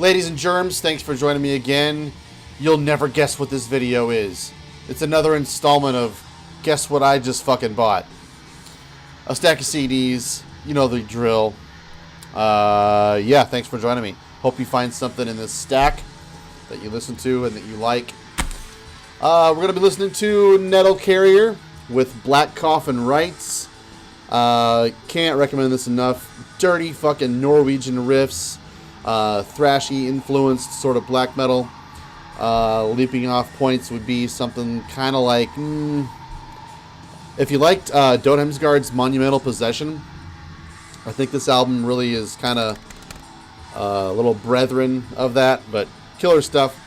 Ladies and germs, thanks for joining me again. You'll never guess what this video is. It's another installment of Guess What I Just Fucking Bought. A stack of CDs, you know the drill. Yeah, thanks for joining me. Hope you find something in this stack that you listen to and that you like. We're going to be listening to Nettle Carrier with Black Coffin Rights. Can't recommend this enough. Dirty fucking Norwegian riffs. Thrashy influenced sort of black metal. Leaping off points would be something kind of like... if you liked Dothemsgard's Monumental Possession, I think this album really is kind of a little brethren of that, but killer stuff.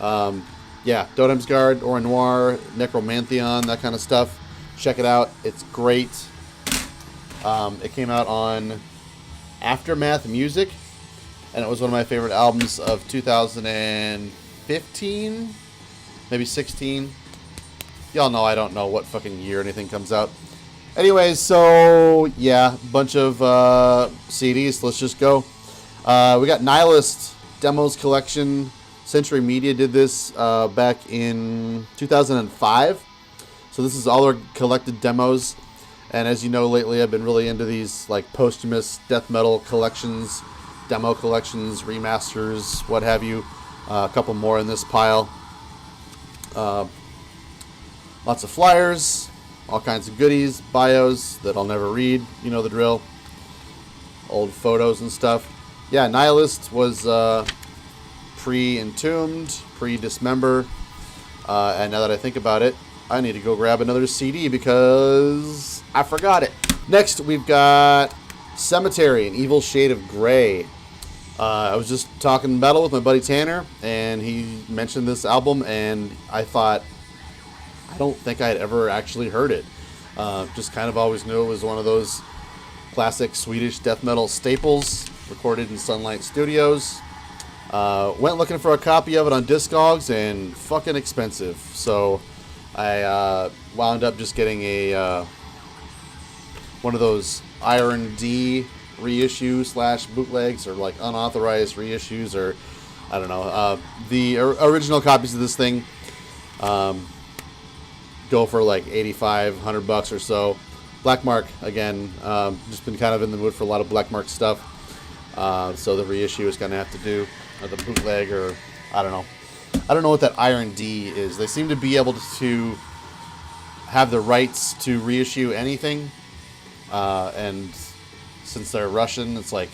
Yeah, Dothemsgard, Or Noir, Necromantheon, that kind of stuff. Check it out. It's great. It came out on Aftermath Music, and it was one of my favorite albums of 2015, maybe 16. Y'all know I don't know what fucking year anything comes out. Anyways, so yeah, bunch of CDs. Let's just go. We got Nihilist Demos Collection. Century Media did this back in 2005. So this is all their collected demos. And as you know, lately I've been really into these like posthumous death metal collections, demo collections, remasters, what have you. A couple more in this pile. Lots of flyers, all kinds of goodies, bios that I'll never read. You know the drill. Old photos and stuff. Yeah, Nihilist was pre-Entombed, pre-Dismember. And now that I think about it, I need to go grab another CD because I forgot it. Next, we've got Cemetery, An Evil Shade of Grey. I was just talking metal with my buddy Tanner, and he mentioned this album, and I thought, I don't think I'd ever actually heard it. Just kind of always knew it was one of those classic Swedish death metal staples, recorded in Sunlight Studios. Went looking for a copy of it on Discogs, and fucking expensive. So I wound up just getting a one of those Iron D reissue / bootlegs, or like unauthorized reissues, or I don't know. The original copies of this thing go for like $85-100 or so. Black Mark, again, just been kind of in the mood for a lot of Black Mark stuff. So the reissue is going to have to do, or the bootleg, or I don't know. I don't know what that Iron D is. They seem to be able to have the rights to reissue anything. And since they're Russian, it's like,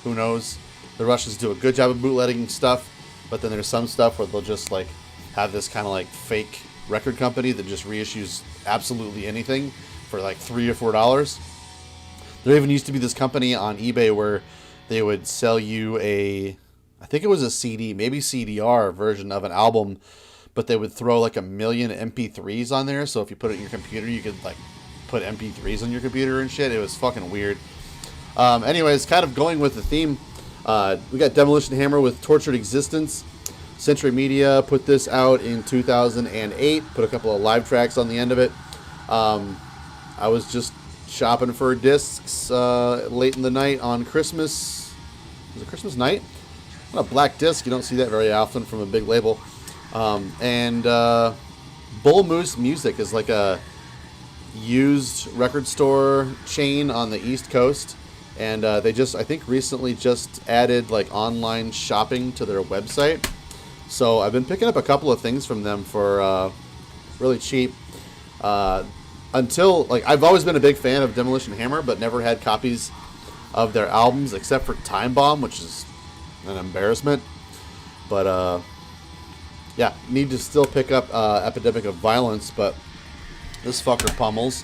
who knows? The Russians do a good job of bootlegging stuff, but then there's some stuff where they'll just like have this kind of like fake record company that just reissues absolutely anything for like $3 or $4. There even used to be this company on eBay where they would sell you I think it was a CD, maybe CDR version of an album, but they would throw like 1 million MP3s on there. So if you put it in your computer, you could like put MP3s on your computer and shit. It was fucking weird. Anyways, kind of going with the theme, we got Demolition Hammer with Tortured Existence. Century Media put this out in 2008, put a couple of live tracks on the end of it. I was just shopping for discs late in the night on Christmas. Was it Christmas night? Not a black disc. You don't see that very often from a big label. And Bull Moose Music is like a used record store chain on the East Coast. And they just, I think recently just added like online shopping to their website. So I've been picking up a couple of things from them for really cheap. Until, like, I've always been a big fan of Demolition Hammer, but never had copies of their albums except for Time Bomb, which is an embarrassment. But, yeah, need to still pick up Epidemic of Violence, but this fucker pummels.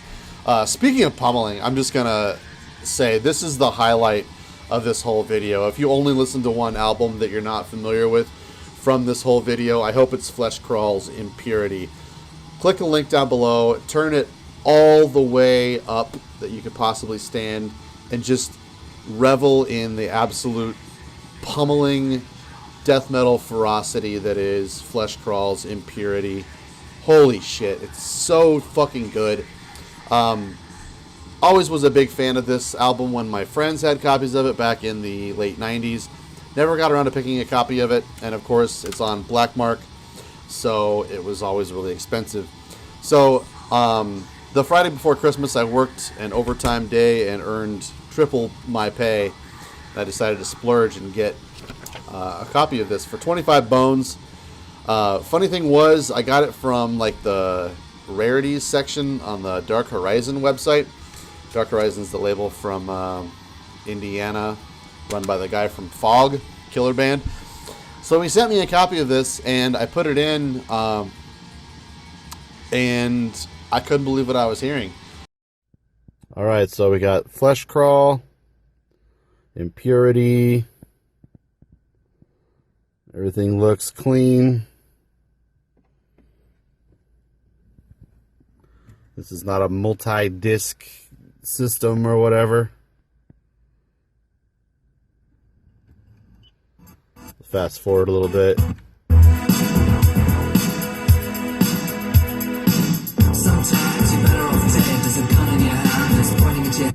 Speaking of pummeling, I'm just going to say this is the highlight of this whole video. If you only listen to one album that you're not familiar with from this whole video, I hope it's Flesh Crawl's Impurity. Click the link down below, turn it all the way up that you could possibly stand, and just revel in the absolute pummeling death metal ferocity that is Flesh Crawl's Impurity. Holy shit, it's so fucking good. Always was a big fan of this album when my friends had copies of it back in the late 90s. Never got around to picking a copy of it, and of course it's on Black Mark, so it was always really expensive. So the Friday before Christmas, I worked an overtime day and earned triple my pay. I decided to splurge and get a copy of this for 25 bones. Funny thing was, I got it from like the rarities section on the Dark Horizon website. Dark Horizon's the label from Indiana, run by the guy from Fog, Killer Band. So he sent me a copy of this, and I put it in, and I couldn't believe what I was hearing. All right, so we got Flesh Crawl, Impurity. Everything looks clean. This is not a multi-disc system or whatever. Fast forward a little bit. Sometimes you're better off dead. There's a gun in your hand that's pointing at you.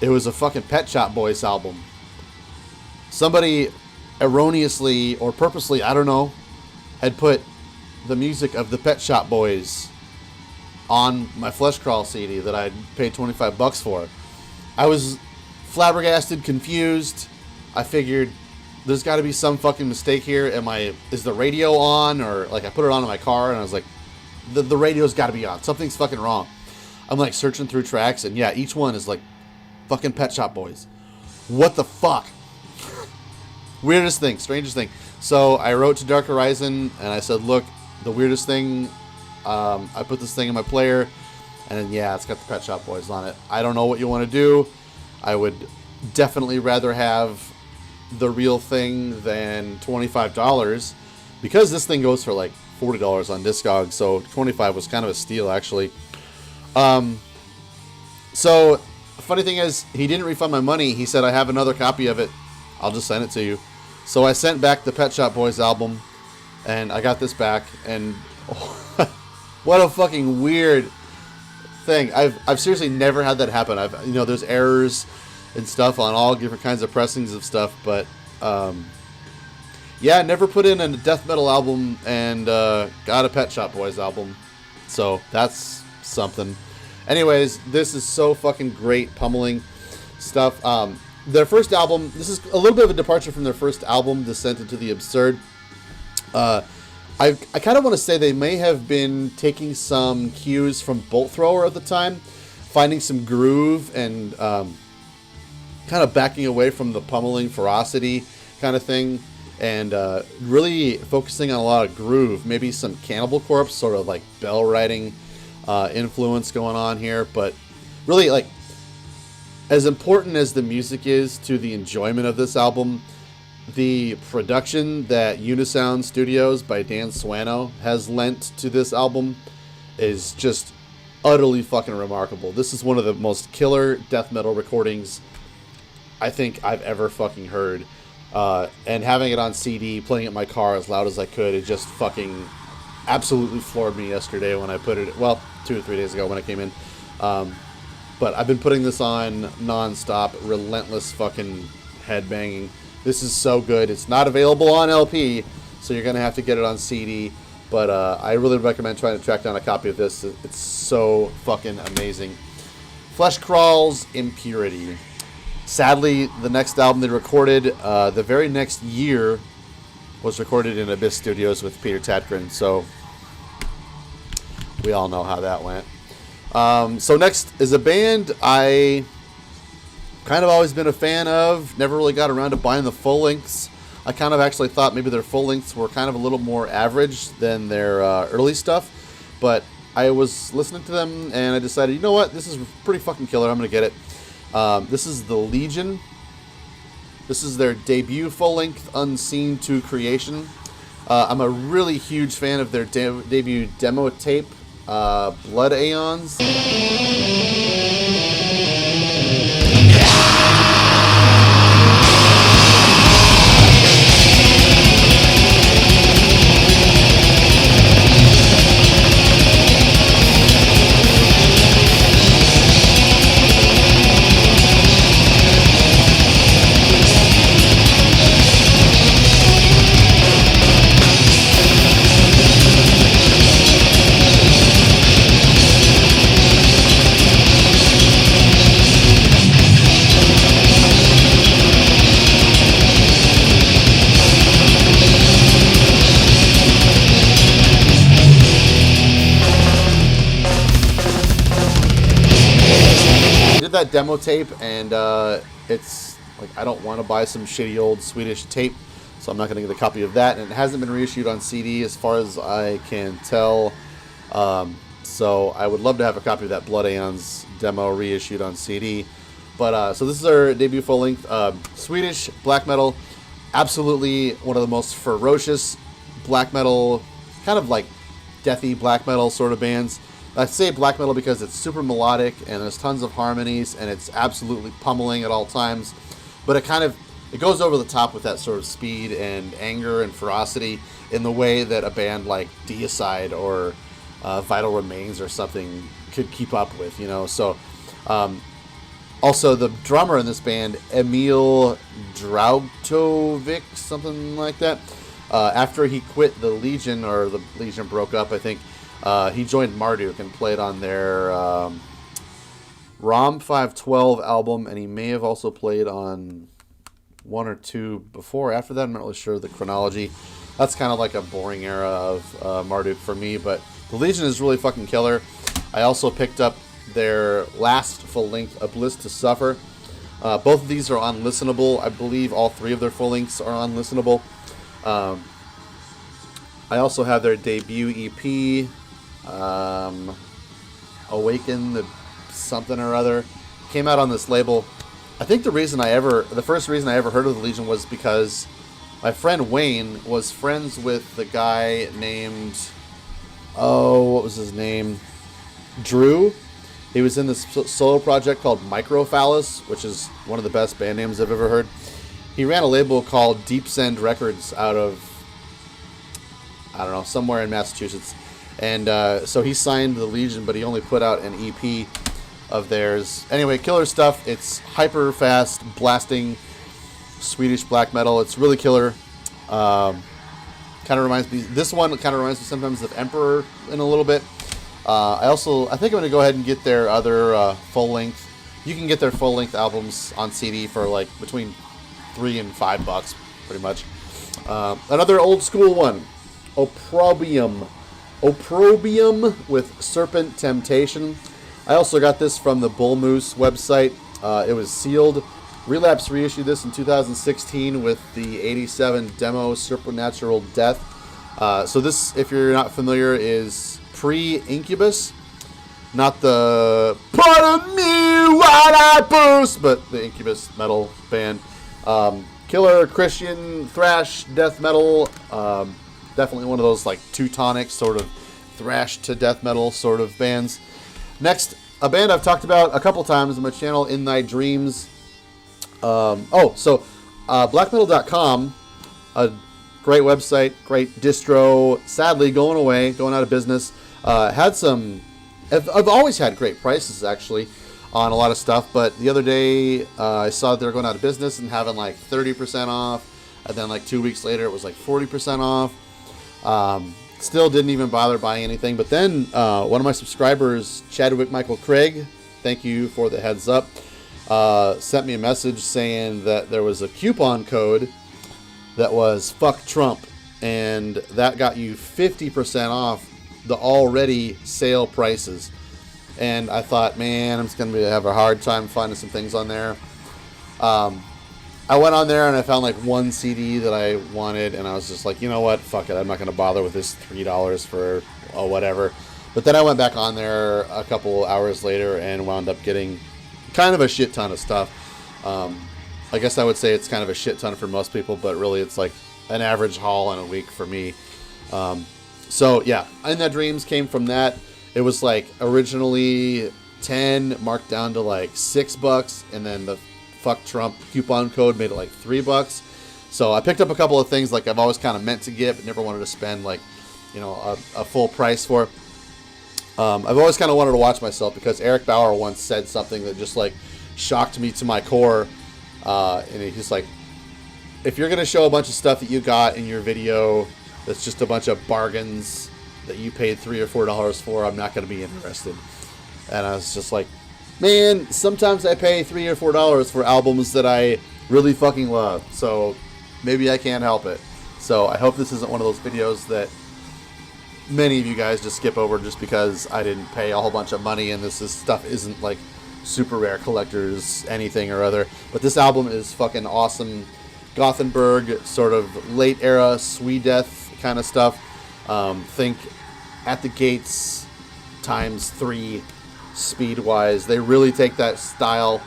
It was a fucking Pet Shop Boys album. Somebody erroneously or purposely, I don't know, had put the music of the Pet Shop Boys on my Flesh Crawl CD that I'd paid $25 for. I was flabbergasted, confused. I figured there's got to be some fucking mistake here. Is the radio on? Or like I put it on in my car and I was like, the radio's got to be on. Something's fucking wrong. I'm like searching through tracks and yeah, each one is like fucking Pet Shop Boys. What the fuck? Weirdest thing, strangest thing. So I wrote to Dark Horizon and I said, look, the weirdest thing, I put this thing in my player and then, yeah, it's got the Pet Shop Boys on it. I don't know what you want to do. I would definitely rather have the real thing than $25 because this thing goes for like $40 on Discog. So $25 was kind of a steal actually. So funny thing is he didn't refund my money. He said, I have another copy of it. I'll just send it to you. So I sent back the Pet Shop Boys album, and I got this back, and what a fucking weird thing. I've seriously never had that happen. There's errors and stuff on all different kinds of pressings of stuff, but yeah, never put in a death metal album and got a Pet Shop Boys album. So that's something. Anyways, this is so fucking great pummeling stuff. Their first album, this is a little bit of a departure from their first album, Descent into the Absurd. I kind of want to say they may have been taking some cues from Bolt Thrower at the time, finding some groove and kind of backing away from the pummeling ferocity kind of thing, and really focusing on a lot of groove, maybe some Cannibal Corpse sort of like bell riding influence going on here, but really like as important as the music is to the enjoyment of this album, the production that Unisound Studios by Dan Swano has lent to this album is just utterly fucking remarkable. This is one of the most killer death metal recordings I think I've ever fucking heard. And having it on CD, playing it in my car as loud as I could, it just fucking absolutely floored me yesterday when I put it, well, 2 or 3 days ago when I came in. But I've been putting this on non-stop, relentless fucking headbanging. This is so good. It's not available on LP, so you're going to have to get it on CD. But I really recommend trying to track down a copy of this. It's so fucking amazing. Flesh Crawl's Impurity. Sadly, the next album they recorded, the very next year, was recorded in Abyss Studios with Peter Tatgren. So we all know how that went. So next is a band I kind of always been a fan of. Never really got around to buying the full lengths. I kind of actually thought maybe their full lengths were kind of a little more average than their early stuff. But I was listening to them and I decided, you know what? This is pretty fucking killer. I'm going to get it. This is The Legion. This is their debut full length, Unseen to Creation. I'm a really huge fan of their debut demo tape, Blood Aeons. that demo tape, and it's like I don't want to buy some shitty old Swedish tape, so I'm not going to get a copy of that. And it hasn't been reissued on CD as far as I can tell. So I would love to have a copy of that Blood Aeons demo reissued on CD. But so this is our debut full length. Swedish black metal, absolutely one of the most ferocious black metal, kind of like deathy black metal sort of bands. I say black metal because it's super melodic and there's tons of harmonies and it's absolutely pummeling at all times. But it goes over the top with that sort of speed and anger and ferocity in the way that a band like Deicide or Vital Remains or something could keep up with, you know. So also the drummer in this band, Emil Drautovic, something like that, after he quit the Legion, or the Legion broke up, I think, he joined Marduk and played on their Rom 512 album, and he may have also played on one or two before. After that, I'm not really sure the chronology. That's kind of like a boring era of Marduk for me, but the Legion is really fucking killer. I also picked up their last full-length, A Bliss to Suffer. Both of these are unlistenable. I believe all three of their full-lengths are unlistenable. I also have their debut EP, Awaken the something or other. Came out on this label. I think the first reason I ever heard of the Legion was because my friend Wayne was friends with the guy named, what was his name? Drew. He was in this solo project called Microphallus, which is one of the best band names I've ever heard. He ran a label called Deep Send Records out of, I don't know, somewhere in Massachusetts. And so he signed the Legion, but he only put out an EP of theirs. Anyway, killer stuff. It's hyper fast, blasting Swedish black metal. It's really killer. Kind of reminds me, this one kind of reminds me sometimes of Emperor in a little bit. I think I'm going to go ahead and get their other full length. You can get their full length albums on CD for like between $3 and $5, pretty much. Another old school one, Opprobrium with Serpent Temptation. I also got this from the Bull Moose website. It was sealed. Relapse reissued this in 2016 with the 87 demo Supernatural Death. So this, if you're not familiar, is pre-Incubus. Not the Pardon Me While I Burst, but the Incubus metal band. Killer Christian thrash death metal. Definitely one of those like Teutonic sort of thrash to death metal sort of bands. Next, a band I've talked about a couple times on my channel, In Thy Dreams. Blackmetal.com, a great website, great distro, sadly going away, going out of business. I've always had great prices actually on a lot of stuff, but the other day I saw that they were going out of business and having like 30% off, and then like 2 weeks later it was like 40% off. Still didn't even bother buying anything, but then one of my subscribers, Chadwick Michael Craig, thank you for the heads up, sent me a message saying that there was a coupon code that was Fuck Trump, and that got you 50% off the already sale prices. And I thought, man, I'm just going to have a hard time finding some things on there. I went on there and I found like one CD that I wanted, and I was just like, you know what, fuck it, I'm not going to bother with this $3 for whatever. But then I went back on there a couple hours later and wound up getting kind of a shit ton of stuff. I guess I would say it's kind of a shit ton for most people, but really it's like an average haul in a week for me. So yeah, In Thy Dreams came from that. It was like originally 10, marked down to like $6, and then the Fuck Trump coupon code made it like $3. So I picked up a couple of things like I've always kind of meant to get, but never wanted to spend like, you know, a full price for. I've always kind of wanted to watch myself, because Eric Bauer once said something that just like shocked me to my core. And he's like, if you're going to show a bunch of stuff that you got in your video that's just a bunch of bargains that you paid $3 or $4 for, I'm not going to be interested. And I was just like, man, sometimes I pay $3 or $4 for albums that I really fucking love. So maybe I can't help it. So I hope this isn't one of those videos that many of you guys just skip over just because I didn't pay a whole bunch of money and this stuff isn't like super rare collector's anything or other. But this album is fucking awesome. Gothenburg, sort of late era Swedeath kind of stuff. Think At the Gates ×3 speed wise. They really take that style.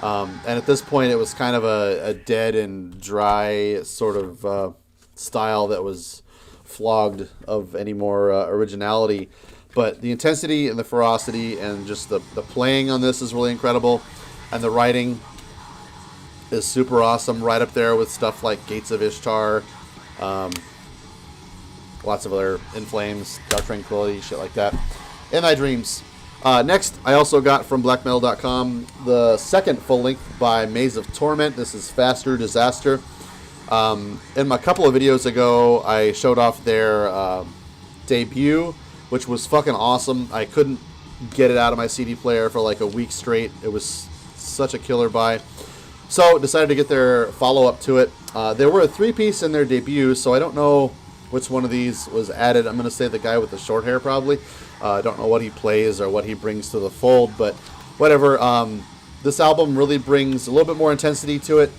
And at this point, it was kind of a dead and dry sort of style that was flogged of any more originality. But the intensity and the ferocity and just the playing on this is really incredible. And the writing is super awesome, right up there with stuff like Gates of Ishtar, lots of other In Flames, Dark Tranquility, shit like that. In Thy Dreams. Next, I also got from blackmetal.com the second full length by Maze of Torment. This is Faster Disaster. In my couple of videos ago, I showed off their debut, which was fucking awesome. I couldn't get it out of my CD player for like a week straight. It was such a killer buy. So decided to get their follow-up to it. There were a 3-piece in their debut, so I don't know which one of these was added. I'm going to say the guy with the short hair probably. I don't know what he plays or what he brings to the fold, but whatever. This album really brings a little bit more intensity to it.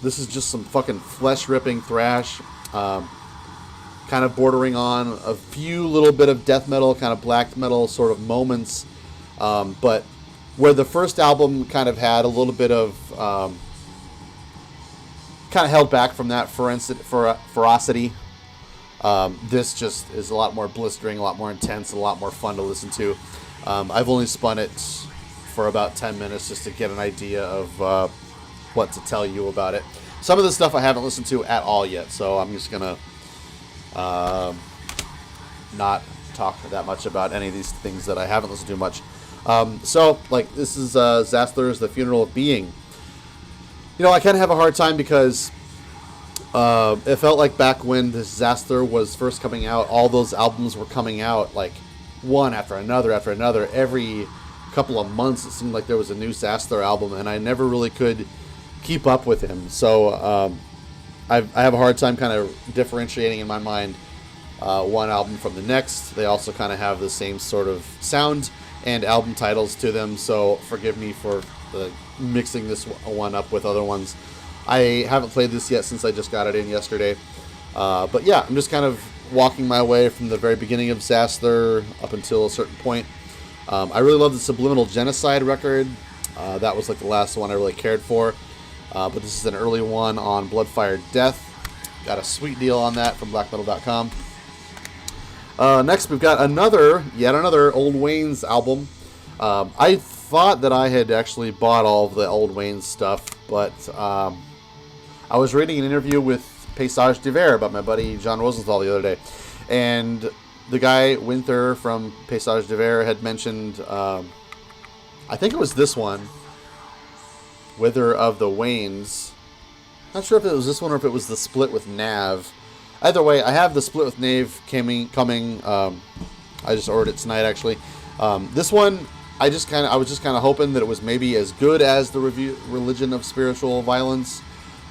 This is just some fucking flesh-ripping thrash, kind of bordering on a few little bit of death metal, kind of black metal sort of moments, but where the first album kind of had a little bit of kind of held back from that ferocity. This just is a lot more blistering, a lot more intense, and a lot more fun to listen to. I've only spun it for about 10 minutes just to get an idea of what to tell you about it. Some of the stuff I haven't listened to at all yet, so I'm just going to not talk that much about any of these things that I haven't listened to much. So, like, this is Zastler's The Funeral of Being. You know, I kind of have a hard time because it felt like back when this Zastler was first coming out, all those albums were coming out, like, one after another. Every couple of months, it seemed like there was a new Zastler album, and I never really could keep up with him. So, I have a hard time kind of differentiating in my mind one album from the next. They also kind of have the same sort of sound and album titles to them, so forgive me for mixing this one up with other ones. I haven't played this yet since I just got it in yesterday. But yeah, I'm just kind of walking my way from the very beginning of Zastler up until a certain point. I really love the Subliminal Genocide record. That was like the last one I really cared for. But this is an early one on Bloodfire Death. Got a sweet deal on that from blackmetal.com. Next, we've got yet another Old Wayne's album. I thought that I had actually bought all of the Old Wayne's stuff, but I was reading an interview with Paysage de Verre about my buddy John Rosenthal the other day, and the guy Winther from Paysage de Verre had mentioned, I think it was this one, Wither of the Waynes. Not sure if it was this one or if it was the split with Nav. Either way, I have the split with Nave coming. I just ordered it tonight, actually. This one, I was just kind of hoping that it was maybe as good as the Religion of Spiritual Violence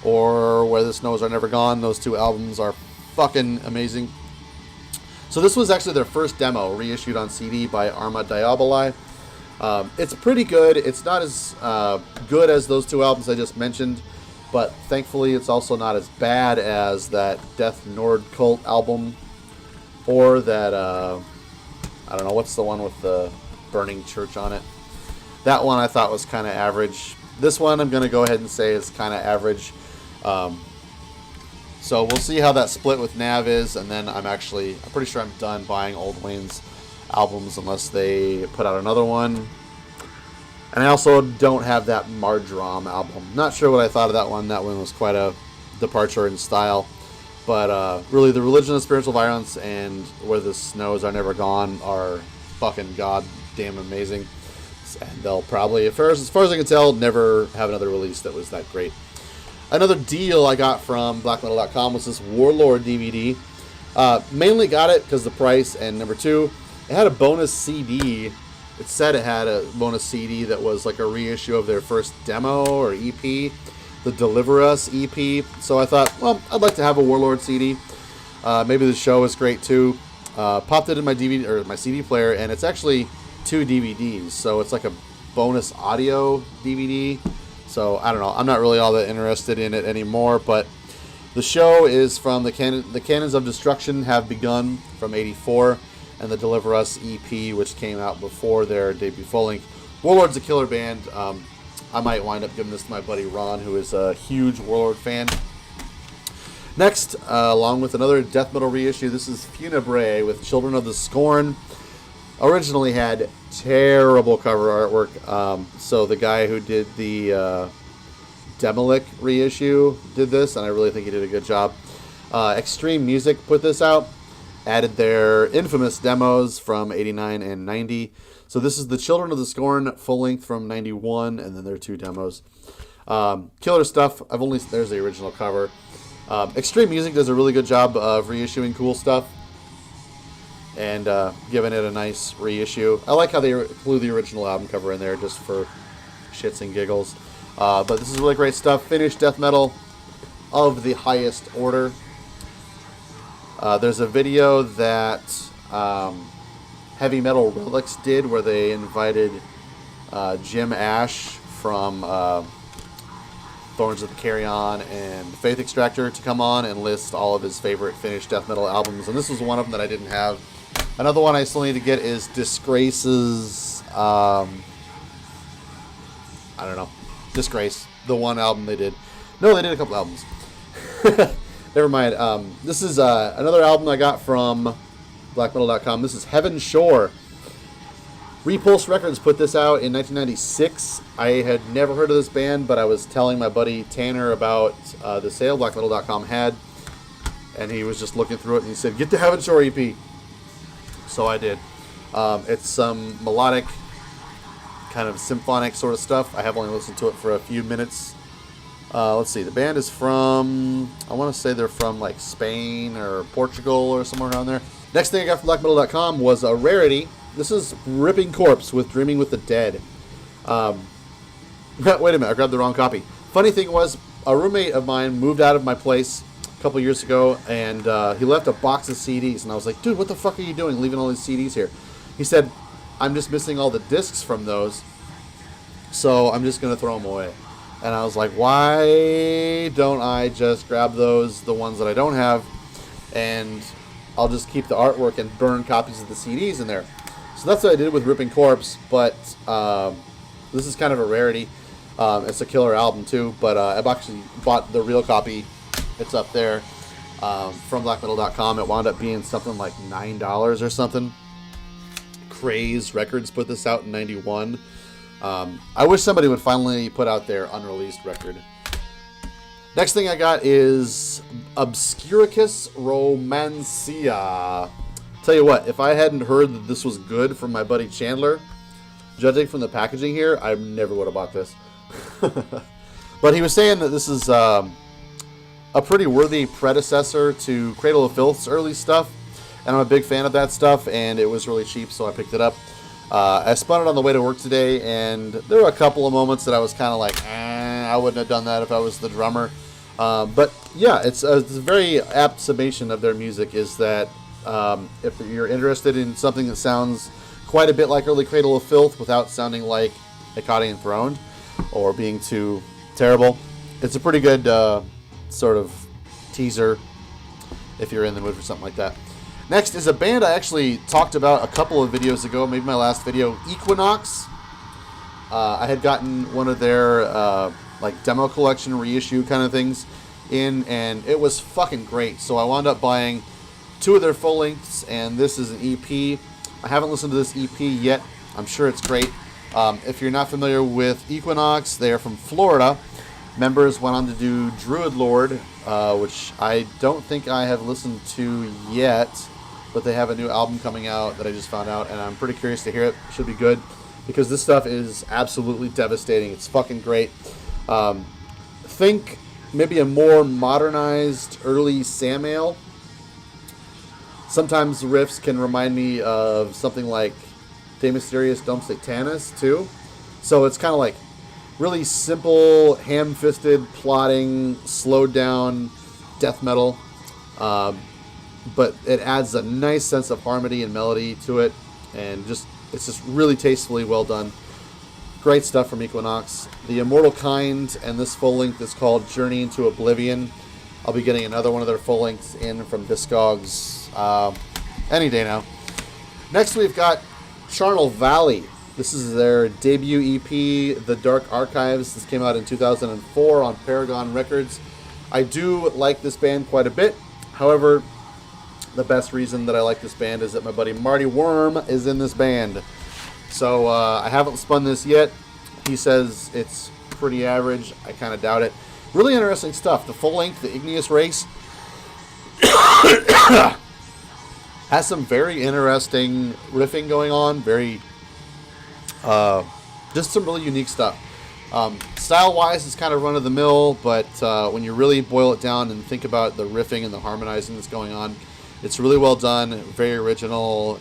or Where the Snows Are Never Gone. Those two albums are fucking amazing. So this was actually their first demo, reissued on CD by Arma Diaboli. It's pretty good. It's not as good as those two albums I just mentioned, but thankfully it's also not as bad as that Death Nord Cult album, or that, I don't know, what's the one with the burning church on it? That one I thought was kind of average. This one I'm going to go ahead and say is kind of average. So we'll see how that split with Nav is, and then I'm pretty sure I'm done buying Old Wayne's albums unless they put out another one. And I also don't have that Mardram album. Not sure what I thought of that one. That one was quite a departure in style. But really, the Religion of Spiritual Violence and Where the Snows Are Never Gone are fucking goddamn amazing. And they'll probably, as far as I can tell, never have another release that was that great. Another deal I got from blackmetal.com was this Warlord DVD. Mainly got it because the price, and number two, it had a bonus CD. It said it had a bonus CD that was like a reissue of their first demo or EP, the Deliver Us EP. So I thought, well, I'd like to have a Warlord CD. Maybe the show is great too. Popped it in my DVD or my CD player, and it's actually 2 DVDs. So it's like a bonus audio DVD. So I don't know. I'm not really all that interested in it anymore. But the show is from the Cannons of Destruction have begun from '84, and the Deliver Us EP, which came out before their debut full length. Warlord's a killer band. I might wind up giving this to my buddy Ron, who is a huge Warlord fan. Next, along with another death metal reissue, this is Funebre with Children of the Scorn. Originally had terrible cover artwork. So the guy who did the Demolic reissue did this, and I really think he did a good job. Extreme Music put this out, added their infamous demos from '89 and '90. So this is the Children of the Scorn full length from '91, and then their 2 demos. Killer stuff. There's the original cover. Extreme Music does a really good job of reissuing cool stuff and giving it a nice reissue. I like how they include the original album cover in there just for shits and giggles. But this is really great stuff. Finnish death metal of the highest order. There's a video that Heavy Metal Relics did where they invited Jim Ash from Thorns of the Carrion and Faith Extractor to come on and list all of his favorite Finnish death metal albums, and this was one of them that I didn't have. Another one I still need to get is Disgrace's I don't know, Disgrace, the one album they did. No, they did a couple albums. Never mind. This is another album I got from blackmetal.com. This is Heaven Shore. Repulse Records put this out in 1996. I had never heard of this band, but I was telling my buddy Tanner about the sale blackmetal.com had, and he was just looking through it, and he said, "Get the Heaven Shore EP." So I did. It's some melodic, kind of symphonic sort of stuff. I have only listened to it for a few minutes. Let's see. The band is from, I want to say they're from like Spain or Portugal or somewhere around there. Next thing I got from blackmetal.com was a rarity. This is Ripping Corpse with Dreaming with the Dead. Wait a minute, I grabbed the wrong copy. Funny thing was, a roommate of mine moved out of my place a couple years ago, and he left a box of CDs, and I was like, dude, what the fuck are you doing leaving all these CDs here? He said, I'm just missing all the discs from those, so I'm just going to throw them away. And I was like, why don't I just grab those, the ones that I don't have, and I'll just keep the artwork and burn copies of the CDs in there. So that's what I did with Ripping Corpse, but this is kind of a rarity. It's a killer album too, but I've actually bought the real copy. It's up there from blackmetal.com. It wound up being something like $9 or something. Craze Records put this out in '91. I wish somebody would finally put out their unreleased record. Next thing I got is Obscuricus Romancia. Tell you what, if I hadn't heard that this was good from my buddy Chandler, judging from the packaging here, I never would have bought this. But he was saying that this is a pretty worthy predecessor to Cradle of Filth's early stuff, and I'm a big fan of that stuff, and it was really cheap, so I picked it up. I spun it on the way to work today, and there were a couple of moments that I was kind of like, I wouldn't have done that if I was the drummer. But yeah, it's a very apt summation of their music is that if you're interested in something that sounds quite a bit like early Cradle of Filth without sounding like Akkadian Enthroned or being too terrible, it's a pretty good sort of teaser if you're in the mood for something like that. Next is a band I actually talked about a couple of videos ago, maybe my last video, Equinox. I had gotten one of their like demo collection reissue kind of things in, and it was fucking great. So I wound up buying 2 of their full lengths, and this is an EP. I haven't listened to this EP yet. I'm sure it's great. If you're not familiar with Equinox, they are from Florida. Members went on to do Druid Lord, which I don't think I have listened to yet, but they have a new album coming out that I just found out, and I'm pretty curious to hear it. Should be good, because this stuff is absolutely devastating. It's fucking great. Think maybe a more modernized early Samael. Sometimes the riffs can remind me of something like De Mysterious Dom Satanis too. So it's kind of like really simple, ham-fisted, plotting, slowed down death metal. But it adds a nice sense of harmony and melody to it, and it's just really tastefully well done. Great stuff from Equinox. The Immortal Kind and this full length is called Journey into Oblivion. I'll be getting another one of their full lengths in from Discogs any day now. Next we've got Charnel Valley. This is their debut EP, The Dark Archives. This came out in 2004 on Paragon Records. I do like this band quite a bit. However, the best reason that I like this band is that my buddy Marty Worm is in this band. So I haven't spun this yet. He says it's pretty average. I kind of doubt it. Really interesting stuff. The full length, The Igneous Race, has some very interesting riffing going on. Just some really unique stuff. Style-wise, it's kind of run-of-the-mill, but when you really boil it down and think about the riffing and the harmonizing that's going on, it's really well done, very original,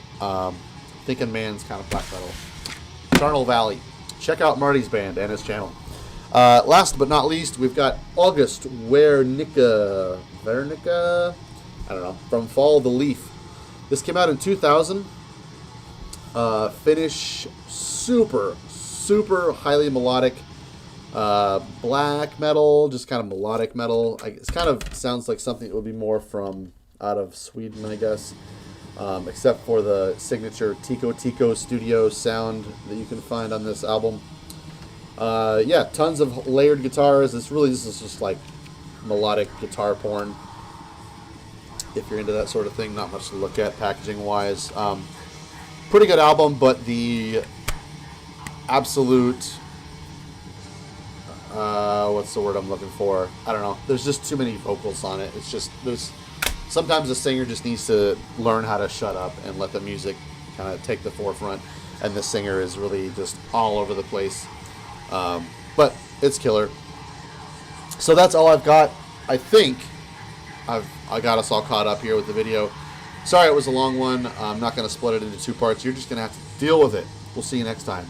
thinking man's kind of black metal. Charnel Valley. Check out Marty's band and his channel. Last but not least, we've got August Wernicke. I don't know. From Fall of the Leaf. This came out in 2000. Finnish, super highly melodic black metal, just kind of melodic metal. It kind of sounds like something that would be more from out of Sweden, I guess, except for the signature Tico Tico Studio sound that you can find on this album. Yeah, tons of layered guitars. This is just like melodic guitar porn. If you're into that sort of thing, not much to look at packaging wise. Pretty good album, but the absolute what's the word I'm looking for? I don't know. There's just too many vocals on it. It's just sometimes the singer just needs to learn how to shut up and let the music kind of take the forefront, and the singer is really just all over the place. But it's killer. So that's all I've got. I think I got us all caught up here with the video. Sorry it was a long one. I'm not going to split it into two parts. You're just going to have to deal with it. We'll see you next time.